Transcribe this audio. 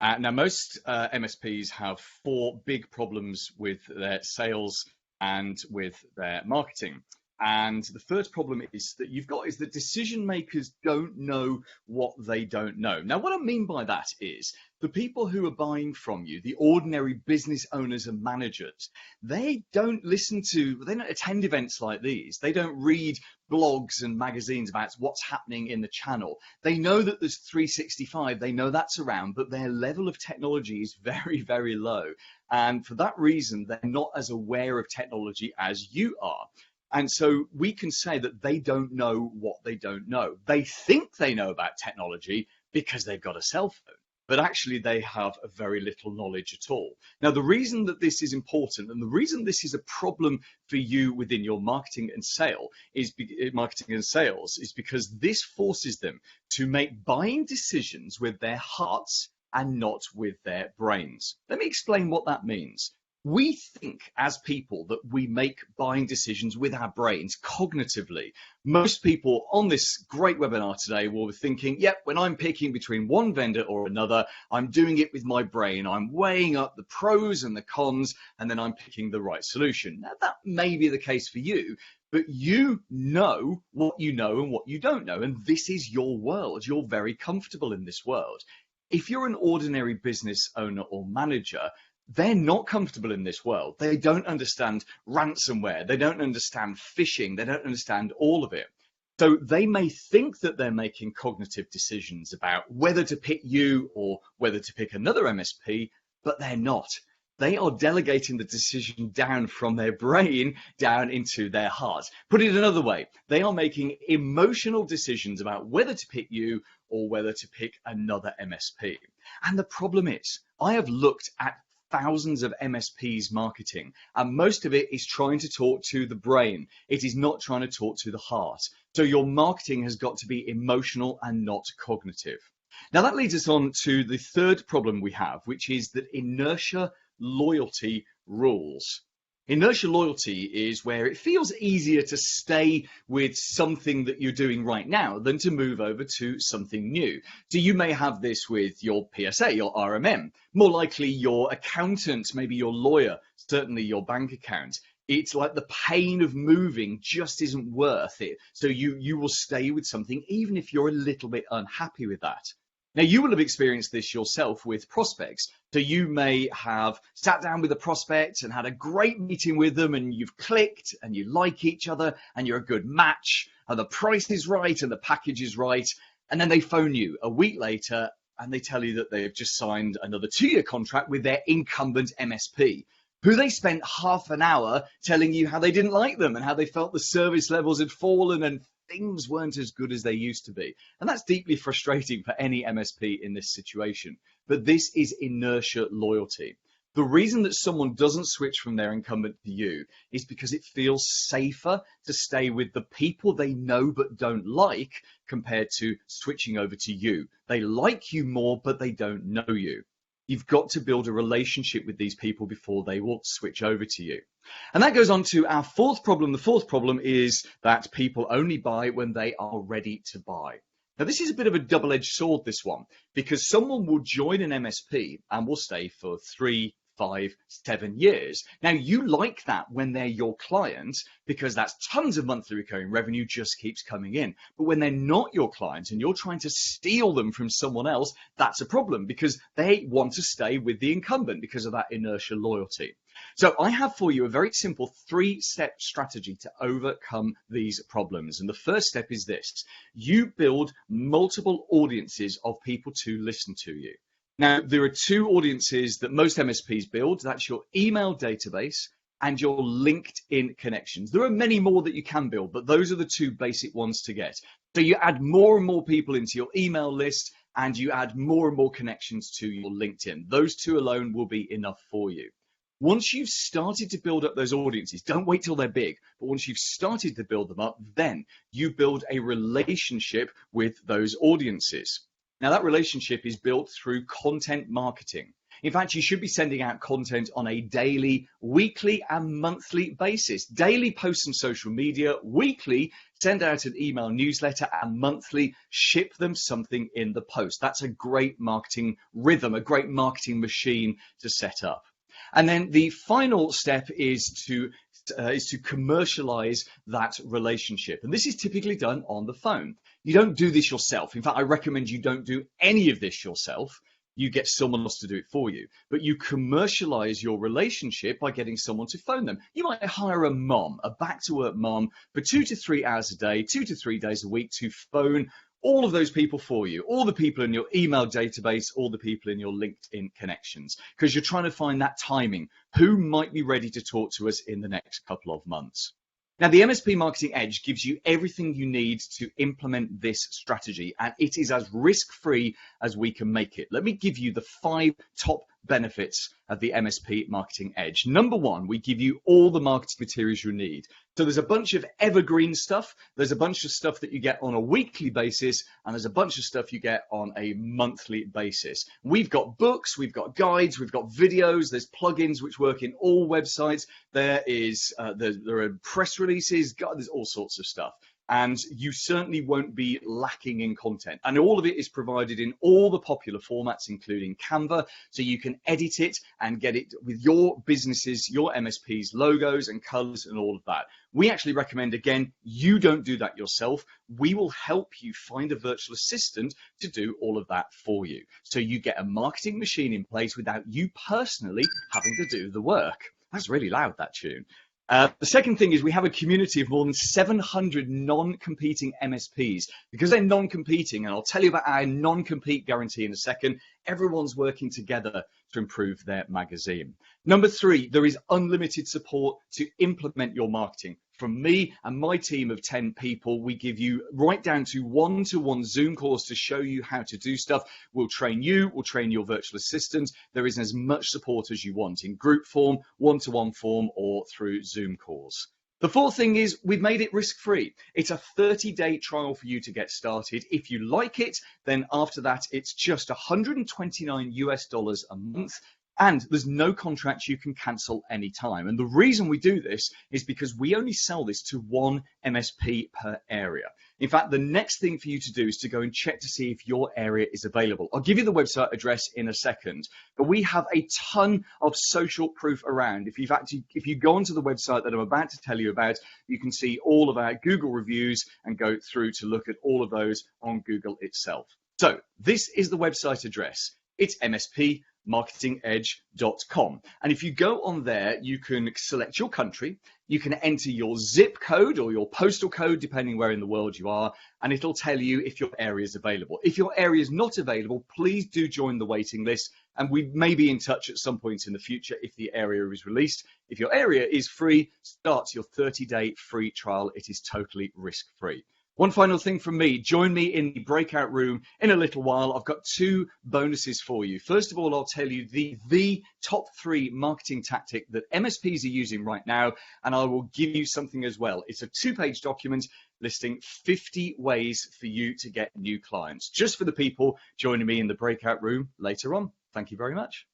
Now, most MSPs have four big problems with their sales and with their marketing. And the first problem is that you've got is that decision makers don't know what they don't know. Now, what I mean by that is the people who are buying from you, the ordinary business owners and managers, they don't attend events like these. They don't read blogs and magazines about what's happening in the channel. They know that there's 365, they know that's around, but their level of technology is very, very low. And for that reason, they're not as aware of technology as you are. And so we can say that they don't know what they don't know. They think they know about technology because they've got a cell phone, but actually they have very little knowledge at all. Now, the reason that this is important and the reason this is a problem for you within your marketing and sales is because this forces them to make buying decisions with their hearts and not with their brains. Let me explain what that means. We think as people that we make buying decisions with our brains cognitively. Most people on this great webinar today will be thinking, yep, when I'm picking between one vendor or another, I'm doing it with my brain. I'm weighing up the pros and the cons, and then I'm picking the right solution. Now, that may be the case for you, but you know what you know and what you don't know. And this is your world. You're very comfortable in this world. If you're an ordinary business owner or manager, they're not comfortable in this world. They don't understand ransomware. They don't understand phishing. They don't understand all of it. So they may think that they're making cognitive decisions about whether to pick you or whether to pick another MSP, but they're not. They are delegating the decision down from their brain down into their heart. Put it another way, they are making emotional decisions about whether to pick you or whether to pick another MSP. And the problem is, I have looked at thousands of MSPs marketing, and most of it is trying to talk to the brain. It is not trying to talk to the heart. So your marketing has got to be emotional and not cognitive. Now that leads us on to the third problem we have, which is that inertia loyalty rules. Inertia loyalty is where it feels easier to stay with something that you're doing right now than to move over to something new. So you may have this with your PSA, your RMM, more likely your accountant, maybe your lawyer, certainly your bank account. It's like the pain of moving just isn't worth it. So you will stay with something even if you're a little bit unhappy with that. Now, you will have experienced this yourself with prospects. So you may have sat down with a prospect and had a great meeting with them, and you've clicked and you like each other and you're a good match and the price is right and the package is right. And then they phone you a week later and they tell you that they have just signed another 2-year contract with their incumbent MSP, who they spent half an hour telling you how they didn't like them and how they felt the service levels had fallen and things weren't as good as they used to be. And that's deeply frustrating for any MSP in this situation. But this is inertia loyalty. The reason that someone doesn't switch from their incumbent to you is because it feels safer to stay with the people they know but don't like compared to switching over to you. They like you more, but they don't know you. You've got to build a relationship with these people before they will switch over to you. And that goes on to our fourth problem. The fourth problem is that people only buy when they are ready to buy. Now, this is a bit of a double-edged sword, this one, because someone will join an MSP and will stay for 3, 5, 7 years. Now, you like that when they're your client because that's tons of monthly recurring revenue just keeps coming in. But when they're not your client and you're trying to steal them from someone else, that's a problem because they want to stay with the incumbent because of that inertia loyalty. So I have for you a very simple 3-step strategy to overcome these problems. And the first step is this. You build multiple audiences of people to listen to you. Now, there are 2 audiences that most MSPs build. That's your email database and your LinkedIn connections. There are many more that you can build, but those are the 2 basic ones to get. So you add more and more people into your email list and you add more and more connections to your LinkedIn. Those 2 alone will be enough for you. Once you've started to build up those audiences, don't wait till they're big, but once you've started to build them up, then you build a relationship with those audiences. Now, that relationship is built through content marketing. In fact, you should be sending out content on a daily, weekly, and monthly basis. Daily posts on social media, weekly, send out an email newsletter, and monthly ship them something in the post. That's a great marketing rhythm, a great marketing machine to set up. And then the final step is to commercialize that relationship. And this is typically done on the phone. You don't do this yourself. In fact, I recommend you don't do any of this yourself. You get someone else to do it for you. But you commercialize your relationship by getting someone to phone them. You might hire a mom, a back-to-work mom, for 2 to 3 hours a day, 2 to 3 days a week to phone all of those people for you, all the people in your email database, all the people in your LinkedIn connections, because you're trying to find that timing. Who might be ready to talk to us in the next couple of months? Now, the MSP Marketing Edge gives you everything you need to implement this strategy, and it is as risk-free as we can make it. Let me give you the 5 top benefits of the MSP Marketing Edge. Number 1, we give you all the marketing materials you need. So there's a bunch of evergreen stuff, there's a bunch of stuff that you get on a weekly basis, and there's a bunch of stuff you get on a monthly basis. We've got books, we've got guides, we've got videos, there's plugins which work in all websites, there are press releases, there's all sorts of stuff. And you certainly won't be lacking in content. And all of it is provided in all the popular formats, including Canva, so you can edit it and get it with your businesses, your MSPs, logos and colors and all of that. We actually recommend, again, you don't do that yourself. We will help you find a virtual assistant to do all of that for you. So you get a marketing machine in place without you personally having to do the work. That's really loud, that tune. The second thing is we have a community of more than 700 non-competing MSPs. Because they're non-competing, and I'll tell you about our non-compete guarantee in a second, everyone's working together to improve their magazine. Number 3, there is unlimited support to implement your marketing. From me and my team of 10 people, we give you right down to one-to-one Zoom calls to show you how to do stuff. We'll train you, we'll train your virtual assistant. There is as much support as you want in group form, one-to-one form, or through Zoom calls. The fourth thing is we've made it risk-free. It's a 30-day trial for you to get started. If you like it, then after that, it's just $129 a month. And there's no contract you can cancel anytime. And the reason we do this is because we only sell this to one MSP per area. In fact, the next thing for you to do is to go and check to see if your area is available. I'll give you the website address in a second, but we have a ton of social proof around. If you go onto the website that I'm about to tell you about, you can see all of our Google reviews and go through to look at all of those on Google itself. So this is the website address. It's mspmarketingedge.com. And if you go on there, you can select your country, you can enter your zip code or your postal code, depending where in the world you are, and it'll tell you if your area is available. If your area is not available, please do join the waiting list, and we may be in touch at some point in the future if the area is released. If your area is free, start your 30-day free trial. It is totally risk-free. One final thing from me, join me in the breakout room in a little while. I've got 2 bonuses for you. First of all, I'll tell you the top 3 marketing tactic that MSPs are using right now, and I will give you something as well. It's a 2-page document listing 50 ways for you to get new clients, just for the people joining me in the breakout room later on. Thank you very much.